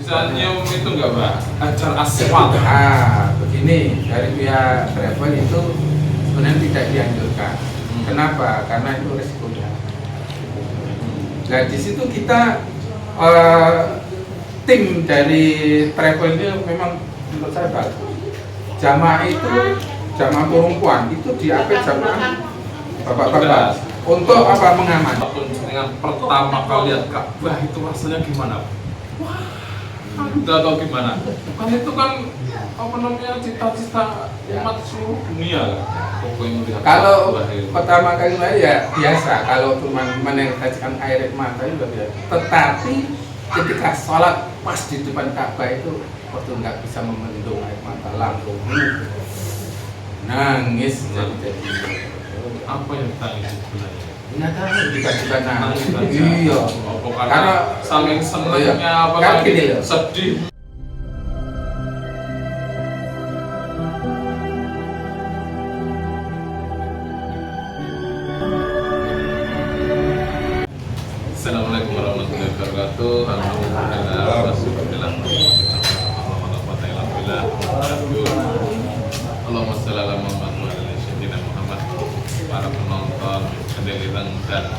bisa nyium itu nggak Mbak? Acar aspal. Begini, dari pihak travel itu sebenarnya tidak dianjurkan. Kenapa? Karena itu resiko jalan. Nah di situ kita tim dari travel ini memang menurut saya bagus. Jamaah itu jamaah perempuan itu diapit jamaah bapak-bapak untuk apa mengaman. Dengan pertama kali lihat Ka'bah itu rasanya gimana? Wah, udah tahu gimana? Kan itu kan apa namanya cita-cita umat seluruh dunia. Kalau pertama kali ya biasa, kalau cuma meneteskan air mata itu biasa. Tetapi ketika sholat pas di depan Ka'bah itu waktu nggak bisa memendung air mata langsung nangis jadi apa yang ditangis sebenarnya? nggak tahu juga nangis. Iya. Karena saking senengnya apa kan gini loh. Sedih. Assalamualaikum warahmatullahi wabarakatuh. Alhamdulillah wassalatu Allahumma shalli ala Muhammad wa ala sayyidina Muhammad. Para penonton kedeliran dan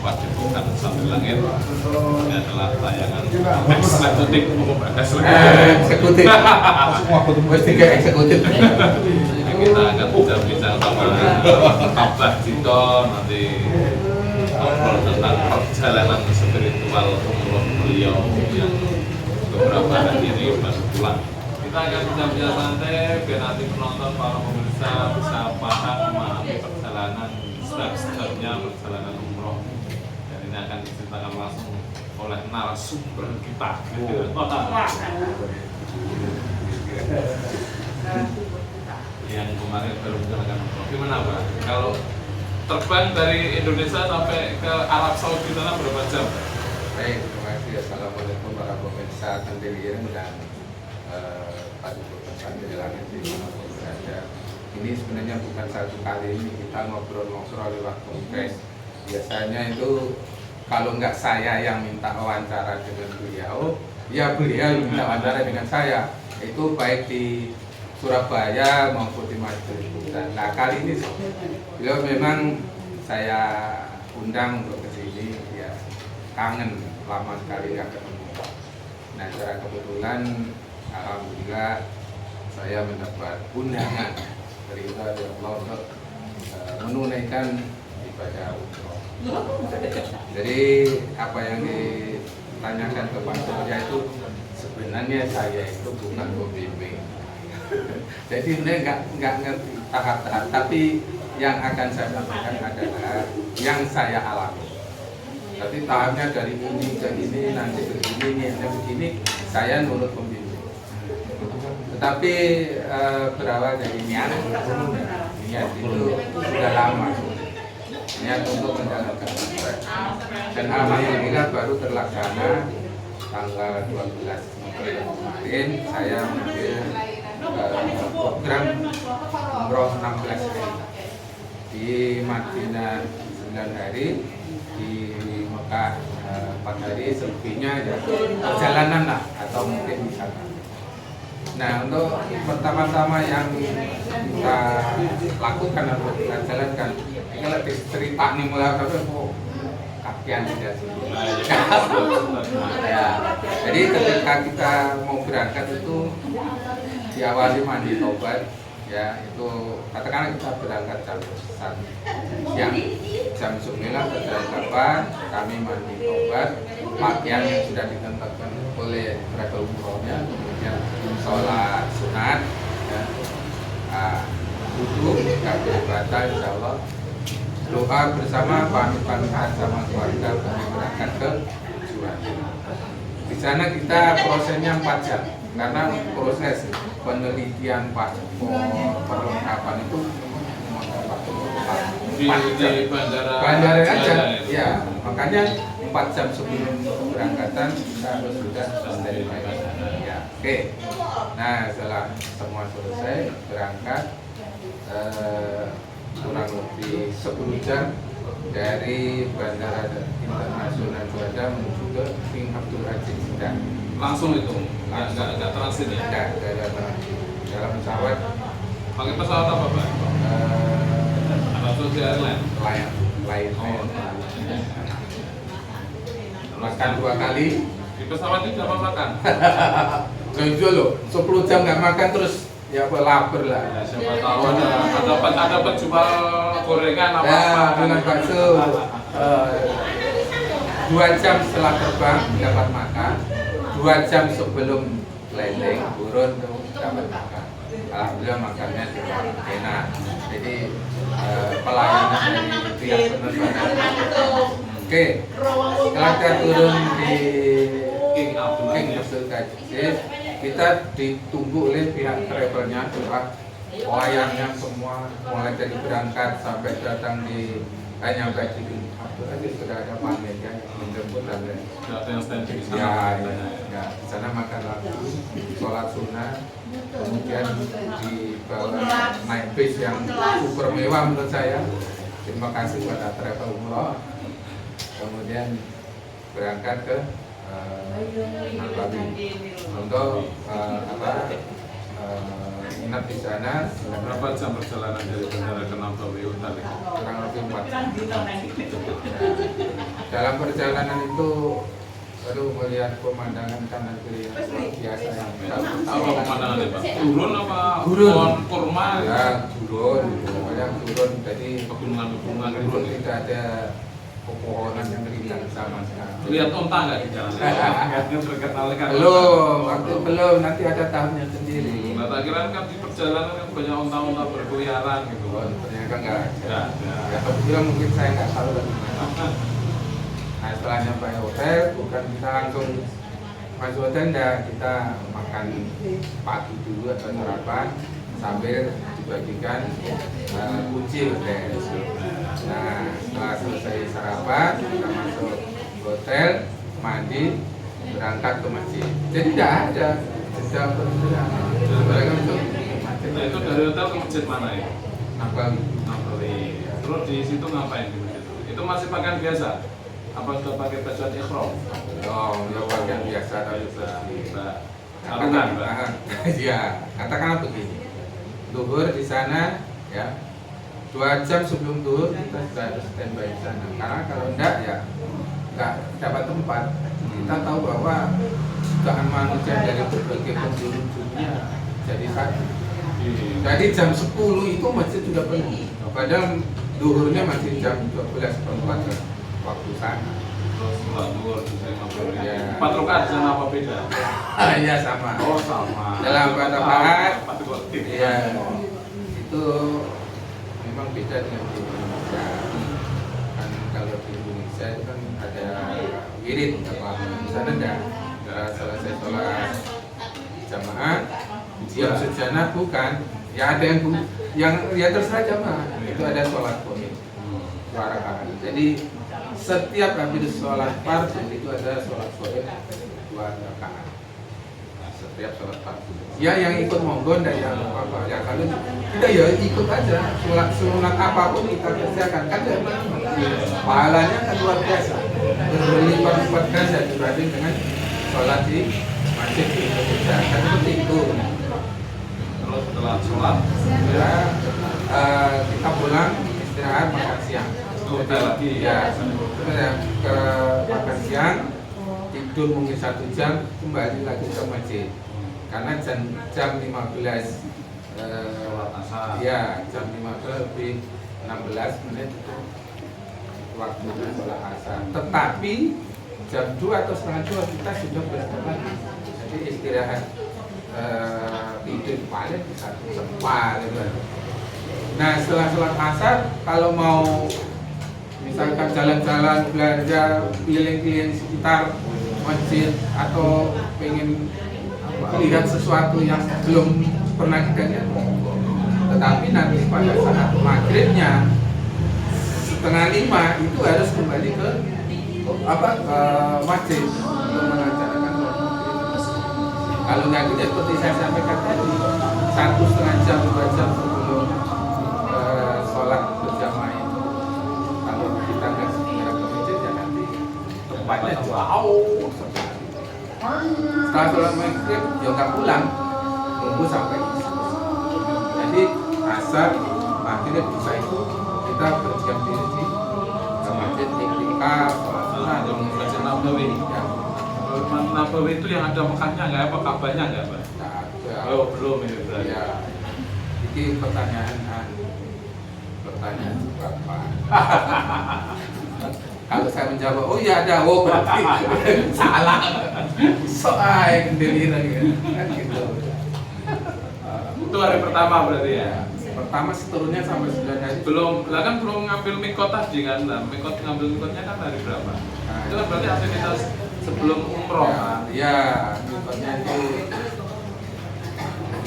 padepokan Sambil Langit, ini adalah tayangan eksekutif eksekutif kita akan bincang-bincang sama Abah Cito, nanti ngobrol tentang perjalanan spiritual umroh beliau yang beberapa hari ini baru pulang. Kita akan bincang-bincang santai biar nanti penonton, para pemirsa bisa paham memahami perjalanan step-stepnya perjalanan umroh. Dan ini akan diceritakan langsung oleh narasumber kita. Yang kemarin baru menjalankan umroh. Gimana Pak? Kalau terbang dari Indonesia sampai ke Arab Saudi sana berapa jam? Baik, terima kasih. Assalamualaikum para pemirsa Kendeliran dan padepokan Sambil Langit dimanapun berada. Ini sebenarnya bukan satu kali ini kita ngobrol-ngobrol lewat kongres. Biasanya itu kalau nggak saya yang minta wawancara dengan beliau, ya beliau minta wawancara dengan saya. Itu baik di Surabaya maupun di Magelang. Nah kali ini beliau memang saya undang untuk ke sini, ya kangen lama sekali nggak ketemu. Nah secara kebetulan alhamdulillah saya mendapat undangan dari Allah untuk menunaikan ibadah umroh. Jadi apa yang ditanyakan kepada saya itu sebenarnya saya itu bukan pembimbing. Jadi sebenarnya nggak ngerti tahap-tahap, tapi yang akan saya sampaikan adalah yang saya alami. Tapi tahapnya dari ini ke ini, nanti ke ini, begini, saya nurut pembimbing. Tetapi berawal dari niat itu sudah lama. Niat untuk menjalankan ibadah. Dan alhamdulillah baru terlaksana tanggal 12 November kemarin saya mengambil program umroh 16 hari di Madinah 9 hari, di Mekah 4 hari, selebihnya ya perjalanan lah atau mungkin wisata. Nah untuk pertama-tama yang kita lakukan atau kita jalankan, ini kalau cerita nih mulai kok kakian tidak sih. Ya, jadi ketika kita mau berangkat itu diawali mandi tobat, ya itu katakanlah kita berangkat jam 1 siang, jam 9 keberangkatan kami mandi tobat, pakaian yang sudah ditentukan oleh travel umrohnya, kemudian sholat sunat, ya, wudhu, kabeh batal, insya Allah doa bersama, pamit-pamitan sama keluarga berangkat ke tujuan. Di sana kita prosesnya 4 jam. Karena proses penelitian paspor, perlengkapan itu di bandara aja, ya makanya 4 jam sebelum keberangkatan kita harus sudah standby. Ya, oke. Nah setelah semua selesai berangkat kurang lebih 10 jam dari Bandara Internasional Juanda menuju ke King Abdul Aziz Jeddah. Langsung itu, nggak transit ya? Tidak, dari dalam pesawat Pakai pesawat apa Pak? Atau airline? lain. Makan 2 kali. Di pesawat itu apa makan? Gak loh, 10 jam nggak makan terus ya apa lapar lah. Ya, siapa tahu ada penjual gorengan apa Ya, apa dengan bakso. 2 jam setelah terbang dapat makan, 2 jam sebelum landing turun tuh dapat makan. Alhamdulillah makannya juga enak. Jadi pelayanan dari pihak penerbangan. Oke, setelah kita turun di King Abdul Aziz, kita ditunggu oleh pihak travelnya setelah pelayannya semua mulai dari berangkat sampai datang di nyampe di King Abdul Aziz sudah ada panitia yang menjemput dan Nggak ada yang standby di sana. ya, di sana makan lagu, sholat sunnah, kemudian dibawa naik bis yang super mewah menurut saya. Terima kasih pada travel umroh. Kemudian berangkat ke Nabawi untuk inap di sana. Berapa jam perjalanan dari bandara ke Nabawi tadi? Kurang lebih 4 jam. Dalam perjalanan itu baru melihat pemandangan kanan kiri yang luar biasa yang Apa pemandangan Pak? Turun apa? Gurun. Pohon kurma? ya turun, pokoknya turun. Jadi Pegunungan-pegunungan turun gitu. tidak ada pepohonan yang rindang sama sekali. Lihat unta nggak di jalan? Nggak terkenal kan? Belum, nanti ada tahapnya sendiri. Nah, tak kira kan di perjalanan kan banyak unta-unta berkeliaran gitu. Oh, ternyata enggak ada. Nggak ada. Ya, kebetulan mungkin saya nggak tahu lagi. Nah, setelah nyampe hotel, bukan kita langsung masuk hotel, enggak, kita makan pagi dulu atau sarapan sambil dibagikan kunci hotel. Nah, setelah selesai sarapan, kita masuk hotel, mandi, berangkat ke masjid. Jadi tidak ada jeda perjalanan. Mereka untuk masjid. Nah, itu dari hotel ke masjid mana ya? Nabawi. Nabawi. Terus di situ ngapain di masjid itu? Itu masih pakaian biasa? Apa sudah pakai baju ikhram? Oh, ya pakaian biasa tapi Sarungan, Pak. Ya, katakanlah begini. Duhur di sana, ya. 2 jam sebelum duhur kita sudah harus standby di sana. Karena kalau enggak ya enggak dapat tempat. Kita tahu bahwa jutaan manusia dari berbagai penjuru dunia jadi satu. Jadi jam 10 itu masjid sudah penuh. Padahal duhurnya masih jam 12.04 waktu sana. Terus sholat duhur di Nabawi. Ya. 4 rakaat di sana apa beda? Ya sama. Oh sama. Dalam kata Pak, Iya. ya itu memang beda dengan di Indonesia. Kan kalau di Indonesia itu kan ada wirid apa di sana enggak. Selesai sholat jamaah, diam sejenak bukan. Ya ada yang ya terserah jamaah. Itu ada sholat qomit. Suara kan. Jadi setiap habis sholat fardu itu ada sholat qomit 2 rakaat. Setiap sholat fardu. Ya yang ikut monggo dan yang apa ya kalau kita ya ikut aja sunat apapun kita kerjakan kan ya, pahalanya kan luar biasa berlipat-lipat ganda dibanding dengan sholat di masjid di Indonesia kan seperti itu. Terus setelah sholat Ya, kita pulang istirahat makan siang. hotel lagi. Ya, terus ya, ke makan siang tidur mungkin 1 jam kembali lagi ke masjid. Karena jam 15 Sholat asar. ya jam 15 lebih 16 menit itu waktu sholat asar. Tetapi jam 2 atau setengah 2 kita sudah berangkat lagi. Jadi istirahat tidur paling 1 jam paling. Nah setelah sholat asar kalau mau misalkan jalan-jalan belanja keliling-keliling sekitar masjid atau pengen lihat sesuatu yang belum pernah kita lihat, tetapi nanti pada saat maghribnya 4:30 itu harus kembali ke masjid untuk melaksanakan sholat maghrib. Kalau nggak gitu seperti saya sampaikan tadi 1,5 jam 2 jam sebelum sholat berjamaah itu kalau jaraknya jauh sekali. Setelah sholat maghrib ya nggak pulang, nunggu sampai isya. Jadi asar maghrib isya itu kita berdiam diri di masjid iktikaf, sholat sunat, Masjid Nabawi. ya. Nabawi itu yang ada Mekahnya nggak apa Ka'bahnya nggak Pak? Nggak ada. Oh belum ini berarti. Ya, ini pertanyaan berapa? Kalau saya menjawab, oh iya ada, oh berarti salah. Soal kendirian kan gitu. Itu hari pertama berarti ya. Pertama seturunnya sampai 9 hari. Belum, lah kan belum ngambil mikot tadi kan, nah, ngambil mikotnya kan hari berapa? Itu kan berarti aktivitas sebelum umroh kan? Ya, mikotnya itu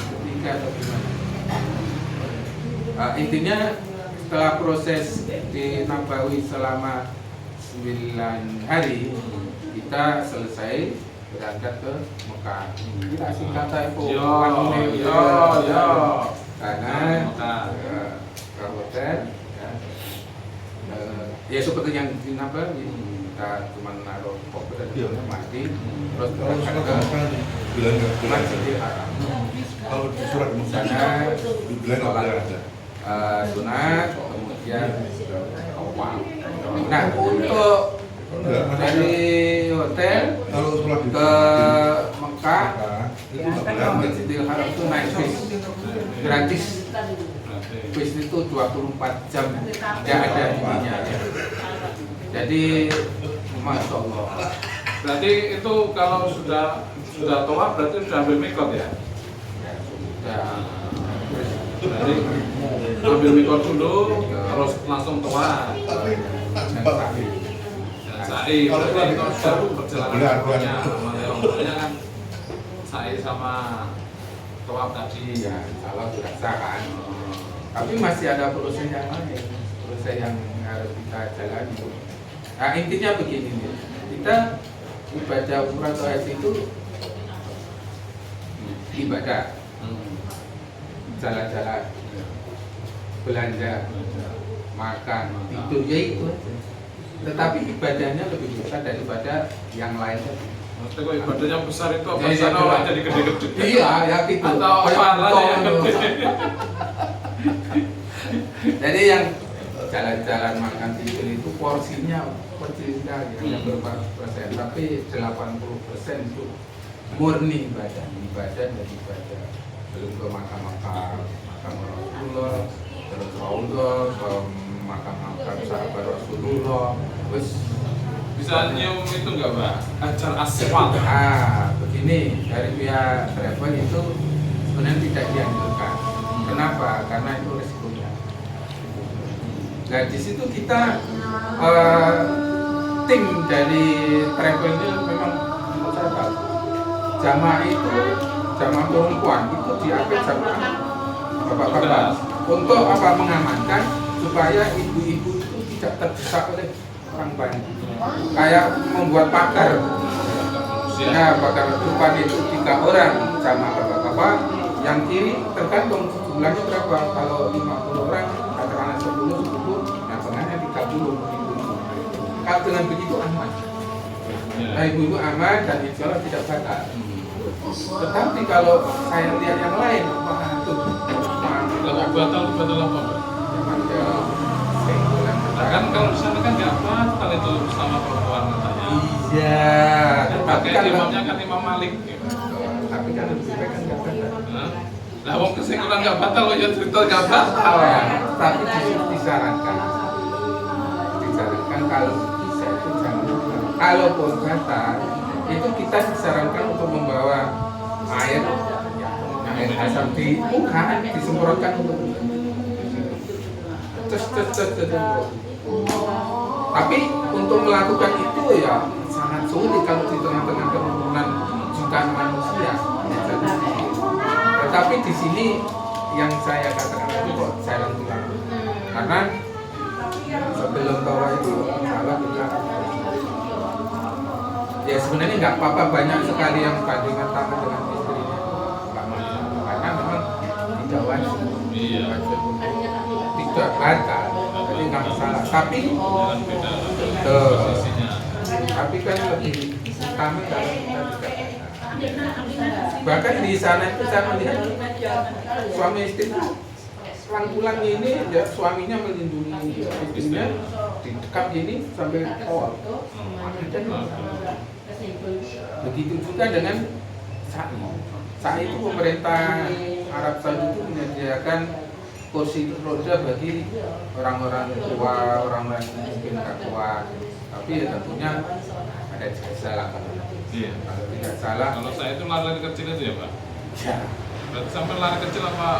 ketiga atau gimana? Intinya setelah proses di Nabawi selama 9 hari, kita selesai berangkat ke Mekah. Kita singkat itu. Karena ke hotel, ya seperti yang di Nabawi, kita cuma naruh koper dan mati, terus berangkat ke Masjidil Haram. Kalau di surat Sana dibilang nggak boleh ada. sunat, kemudian awal. Nah, untuk dari hotel Kalau sholat di ke Mekah, itu nggak boleh ke ada. Masjidil Haram itu naik bis gratis. Berarti. Bis itu 24 jam, tidak ada ininya. Jadi, masya Allah. Berarti itu kalau sudah tawaf berarti sudah ambil mikot ya? Ya, Berarti ambil mikot dulu, terus langsung tawaf. dan sa'i. Dan sa'i, berarti itu sudah perjalanan umrohnya kan sa'i sama tawaf tadi. Ya, kalau sudah sah kan. Tapi masih ada proses yang lain, proses yang harus kita jalani. Nah, intinya begini nih, kita ibadah umrah atau haji itu ibadah, jalan-jalan, belanja, makan, tidur, ya itu aja. Tetapi ibadahnya lebih besar daripada yang lain tadi. Maksudnya kok ibadahnya besar itu apa? Ya, Sana ya, orang ya. jadi gede-gede. Iya, ya gitu. Atau pahalanya yang gede. Jadi yang jalan-jalan makan tidur itu porsinya kecil sekali, hanya beberapa persen, tapi 80% itu murni ibadah dan ibadah. Belum ke makam Rasulullah, terus Rasulullah, ke makam sahabat Rasulullah, terus Bisa nyium itu nggak Pak? Ajar asfal. begini, dari pihak travel itu sebenarnya tidak dianjurkan. Kenapa? Karena itu resikonya. Nah di situ kita tim dari travel ini memang mencatat jamaah itu jamaah perempuan itu diambil jamaah bapak-bapak untuk apa mengamankan supaya ibu-ibu itu tidak terdesak oleh orang banyak. Kayak membuat pagar. Nah, pagar depan itu 3 orang jamaah bapak-bapak, yang kiri tergantung jumlahnya berapa. Kalau 50 orang, katakanlah 10, nah tengahnya 30. Kalau dengan begitu aman. Nah, ibu-ibu aman dan insya Allah tidak batal. Tetapi kalau saya lihat yang lain, wah itu Kalau batal apa Pak? Nah, kan kalau di sana kan nggak batal itu sama perempuan katanya. Iya, tapi Pakai kan imamnya kan Imam Malik. Gitu. tapi kan lebih baik kan nggak batal. Hah? Lah wong kesimpulan nggak batal kok ya cerita nggak batal. Tapi disarankan kalau bisa itu jangan pulang. Kalaupun batal, itu kita disarankan untuk membawa air asam di muka, disemprotkan untuk Tapi untuk melakukan itu ya sangat sulit kalau di tengah-tengah kerumunan jutaan manusia. Tetapi di sini yang saya katakan itu kok jarang dilakukan. Karena sebelum tawa itu salah juga. Ya sebenarnya nggak apa-apa, banyak sekali yang bandingan tangan dengan istrinya. Nggak masalah. Karena memang tidak wajib. Iya. Tidak batal, jadi nggak masalah. Tapi Jangan beda Tuh. posisinya. tapi kan lebih utama kalau kita tidak bahkan di sana itu saya melihat suami istri itu pulang ini ya, suaminya melindungi istrinya didekap ini sambil kawal. Begitu juga dengan SAI. SAI itu pemerintah Arab Saudi itu menyediakan kursi roda bagi orang-orang tua, orang-orang yang mungkin nggak kuat. Tapi ya tentunya ada jasa lah kalau Iya. tidak salah. Kalau saya itu lari kecil itu ya Pak? Ya, Berarti sampai lari kecil apa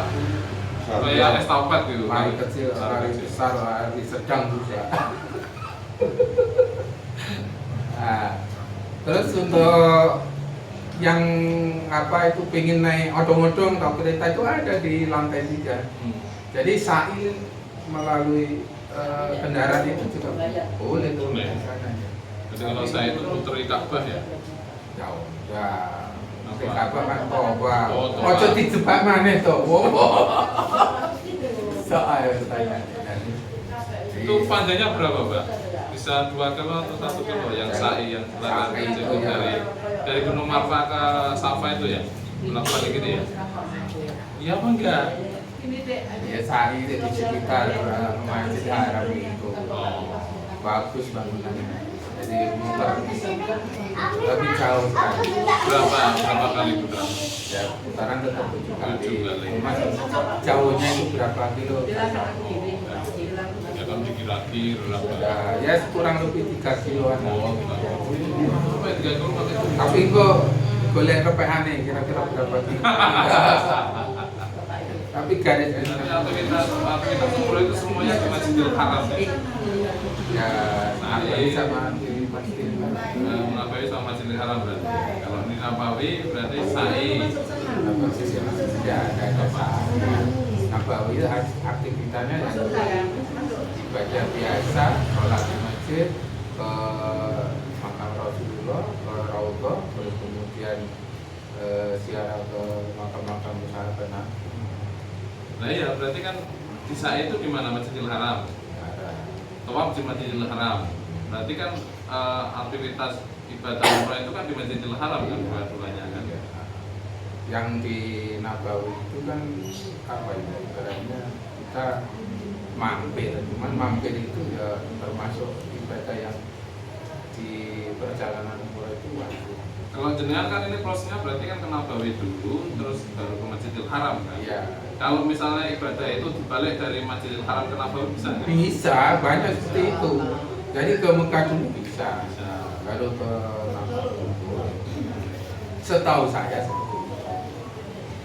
kayak estafet gitu? lari kecil, lari besar, lari sedang juga. Nah, terus untuk yang apa itu pengen naik odong-odong atau kereta itu ada di lantai 3. Jadi SAI melalui kendaraan itu juga boleh tuh Boleh. ke sana. Jadi kalau saya itu putri Ka'bah ya? Jauh, ya. Apa? Apa kan coba. Oh, toh. Ojo dijebak maneh to. Soal tanya. Itu panjangnya berapa Pak? Bisa 2 kilo atau 1 kilo yang SAI yang lari SAI kecil itu ya. dari Gunung Marfa ke Safa itu ya? Balik gitu ya? Iya apa enggak? Ya SAI itu di sekitar Masjid Haram itu. Oh. Bagus bangunannya. Jadi muter tapi jauh sekali. Berapa kali putaran? Ya putaran tetap 7 kali. 7 kali. Cuma jauhnya itu berapa kilo? Ya kan dikira-kira berapa? Ya kurang lebih 3 kiloan. Oh, sampai 3 kilo pakai itu. Tapi kok boleh repehane kira-kira berapa kilo? Tapi garis Tapi aktivitas umroh itu semuanya di Masjidil Haram ya? ya Nabawi sama di Masjid. Nabawi sama Masjidil Haram berarti. Kalau di Nabawi berarti SAI. Nabawi ya ada SAI. Nabawi itu aktivitasnya yang ibadah biasa, sholat di masjid, ke makam Rasulullah, ke Raudhah, terus kemudian ziarah ke makam-makam sahabat Nabi. Nah iya berarti kan di SAI itu di mana Masjidil Haram? Tawaf di Masjidil Haram. Berarti kan aktivitas ibadah umrah itu kan di Masjidil Haram kan bulan-bulannya kan? Yang di Nabawi itu kan apa ya? Ibaratnya kita mampir, cuman mampir itu ya termasuk ibadah yang di perjalanan umrah itu wajib. Kalau jenengan kan ini prosesnya berarti kan ke Nabawi dulu, terus baru ke Masjidil Haram kan? Iya. Kalau misalnya ibadah itu dibalik dari Masjidil Haram ke Nabawi bisa nggak? Bisa, banyak seperti itu. Jadi ke Mekah dulu bisa, Bisa. baru ke Nabawi. Setahu saya seperti itu.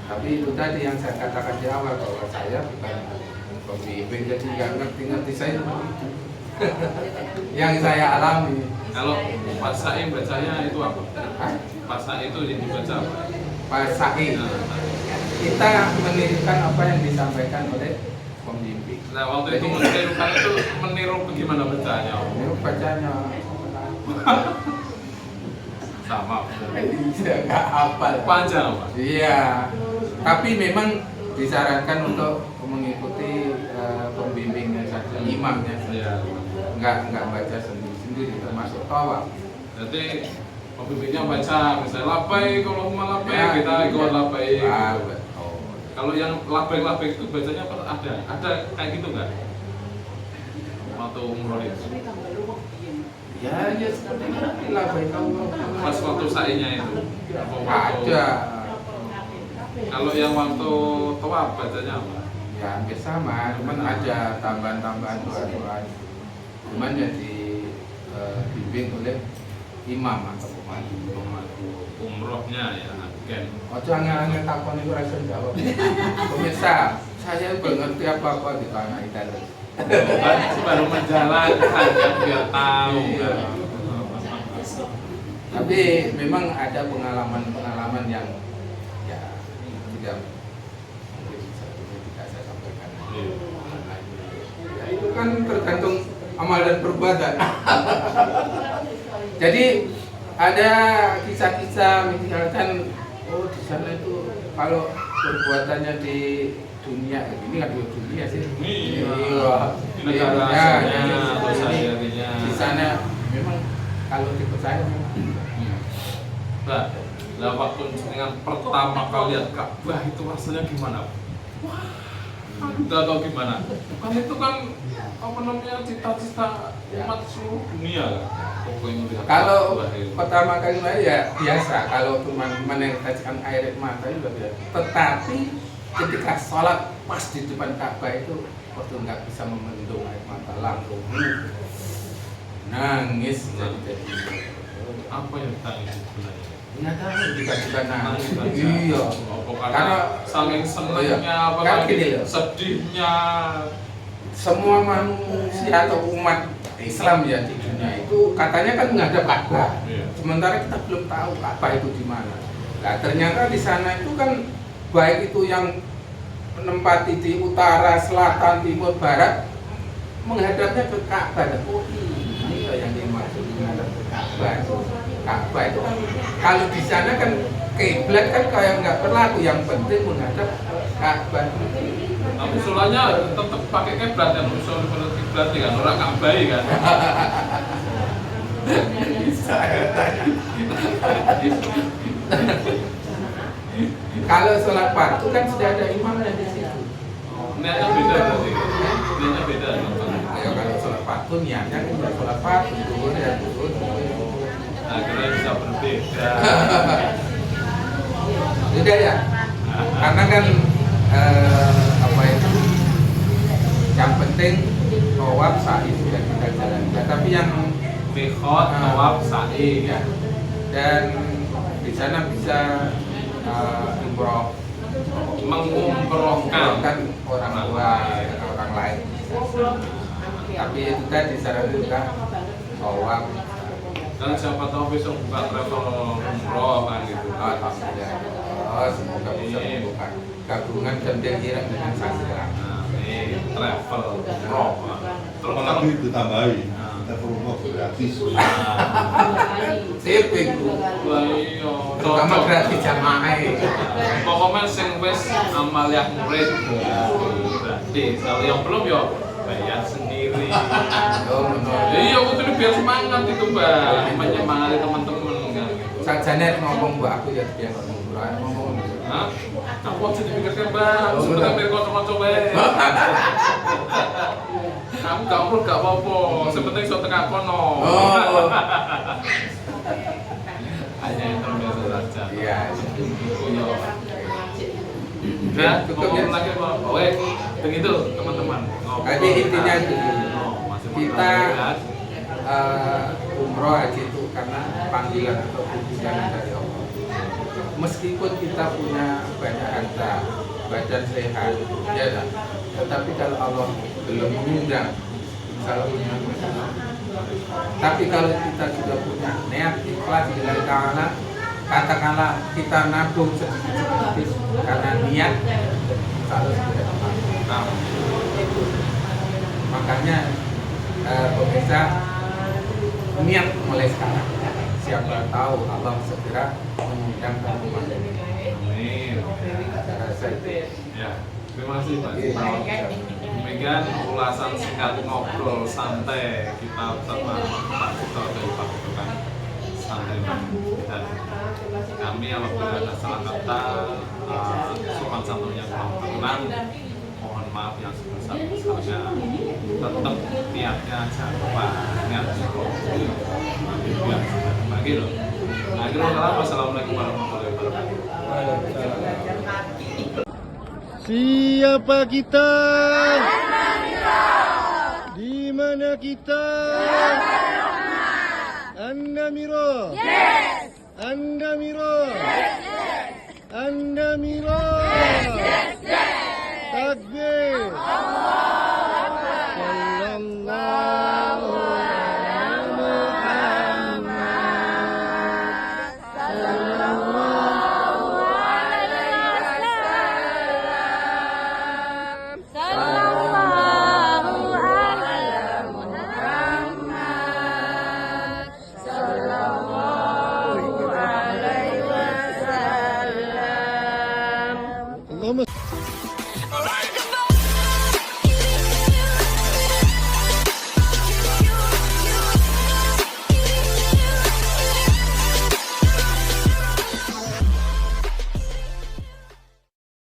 Tapi itu tadi yang saya katakan di awal bahwa saya bukan pembimbing, jadi nggak ngerti-ngerti saya seperti itu. Yang saya alami. Kalau pas SAI bacanya itu apa? Hah? Pas SAI itu yang dibaca apa? Pak Sa'i, Nah, kita menirukan apa yang disampaikan oleh pembimbing. nah waktu itu menirukan itu meniru bagaimana bacanya? Ini bacanya Sama. nggak hafal. Panjang Pak? Iya, tapi memang disarankan untuk mengikuti pembimbingnya saja, imamnya saja. Iya. Nggak baca sendiri-sendiri, termasuk tawaf. Jadi pembimbingnya baca misalnya labai, kalau mau labai Ya, kita ikut labai. betul. Kalau yang labai itu bacanya ada kayak gitu nggak? Waktu umroh itu? Ya seperti itu lah baik Allah. Pas waktu SAI-nya itu? Apa waktu- Ada. Kalau yang waktu tawaf bacanya apa? Ya hampir sama, cuman ada tambahan-tambahan doa-doa. Cuman ya dibimbing oleh imam atau pemandu. Umrohnya ya, agen. Ojo angel-angel takon itu rasa jawab. Pemirsa, saya belum ngerti apa-apa di tanah itu. Kan baru menjalankan kan biar tahu Iya. kan. Tapi memang ada pengalaman-pengalaman yang ya tidak mungkin tidak saya sampaikan. Iya. Ya, itu kan tergantung amal dan perbuatan. Jadi ada kisah-kisah misalkan oh di sana itu kalau perbuatannya di dunia ini nggak di dunia sih. Iya. Di negara Ya, asalnya jadi atau seharinya. di sana memang kalau dipercaya memang. Mbak, lah waktu dengan pertama kali lihat Ka'bah itu rasanya gimana? Wah, nggak tahu gimana. Kan itu kan apa namanya cita-cita umat seluruh dunia. Pokoknya melihat Kalau Ka'bah itu. pertama kali main ya biasa, kalau cuma meneteskan air mata itu biasa. Tetapi ketika sholat pas di depan Ka'bah itu, waktu nggak bisa memendung air mata langsung nangis jadi. Apa yang ditangis sebenarnya? Nggak tahu juga nangis. Nangis aja. Iya. Oh, karena Karena saking senangnya iya. apa Kan lagi gini loh. sedihnya. Semua manusia atau umat Islam ya di dunia itu katanya kan menghadap Ka'bah. Iya. Sementara kita belum tahu Ka'bah itu di mana. Nah, ternyata di sana itu kan baik itu yang menempati di utara, selatan, timur, barat menghadapnya ke Ka'bah. Oh iya yang dimaksud menghadap ke Ka'bah. Ka'bah itu kan kalau di sana kan kiblat kan kayak nggak berlaku, yang penting menghadap Ka'bah. Tapi sulanya tetap pakai kiblat yang usul kiblat kan orang Ka'bah kan. Bisa ya tanya. Kalau sholat fardu kan sudah ada imamnya di situ. Niatnya beda berarti. Niatnya beda. Ya kalau sholat fardu niatnya kan udah sholat fardu dulu ya dulu. Akhirnya bisa berbeda. Udah ya. Karena kan apa itu? Yang penting tawaf sa'i sudah kita jalankan. Tapi yang Miqat, tawaf, sa'i ya. Dan di sana bisa umroh, mengumrohkan kan orang tua atau orang lain. Tapi itu tadi disarankan tawaf. Dan siapa tahu besok buka travel umroh kan gitu. Alhamdulillah, semoga bisa membuka gabungan Jambil Ireng dengan Sasiran. Nah, ini travel umroh. Terus Apalagi ditambahi, Nah. kita promo gratis. Sip itu. Wah iya, Terutama cocok. gratis jamaah. Pokoknya sing wis amaliah murid gratis. Kalau yang belum ya bayar sendiri. Oh, benar. Iya, aku tuh biar semangat itu, Mbak. Menyemangati teman-teman kan gitu. Sajane ngomong mbak aku ya dia ngomong. Hah? Aku aja dipikirkan, Mbak. Sebenarnya biar kocok-kocok wae. Aku gak perlu gak apa-apa. Sepenting iso tekan kono. Oh. Hanya intermezzo saja. Iya. Iya. Ya, ngomong lagi apa? Oke, begitu teman-teman. Jadi intinya itu kita kita umroh haji itu karena panggilan atau undangan dari Allah. Meskipun kita punya banyak harta, badan sehat, ya kan? Tetapi kalau Allah belum mengundang, kalau punya tapi kalau kita sudah punya niat ikhlas lillahi ta'ala, katakanlah kita nabung sedikit karena niat, kalau sudah nah, itu. Makanya pemirsa niat mulai sekarang. Siapa tahu Allah segera mengundang kamu ini. amin. Saya rasa itu. Ya, terima kasih Pak Cito. Demikian ulasan singkat ngobrol santai kita bersama Pak Cito dari Pak Tukang Santai dan kami apabila ada salah kata sopan santunnya kurang berkenan, mohon maaf yang sebesar-besarnya. Tetap niatnya jangan lupa niat itu nanti biar sudah bagi loh. Akhirnya wassalamualaikum warahmatullahi wabarakatuh. Siapa kita? Di mana kita? Anda Miro? Yes. Anda Miro? Yes. Anda Miro? Yes. Takbir.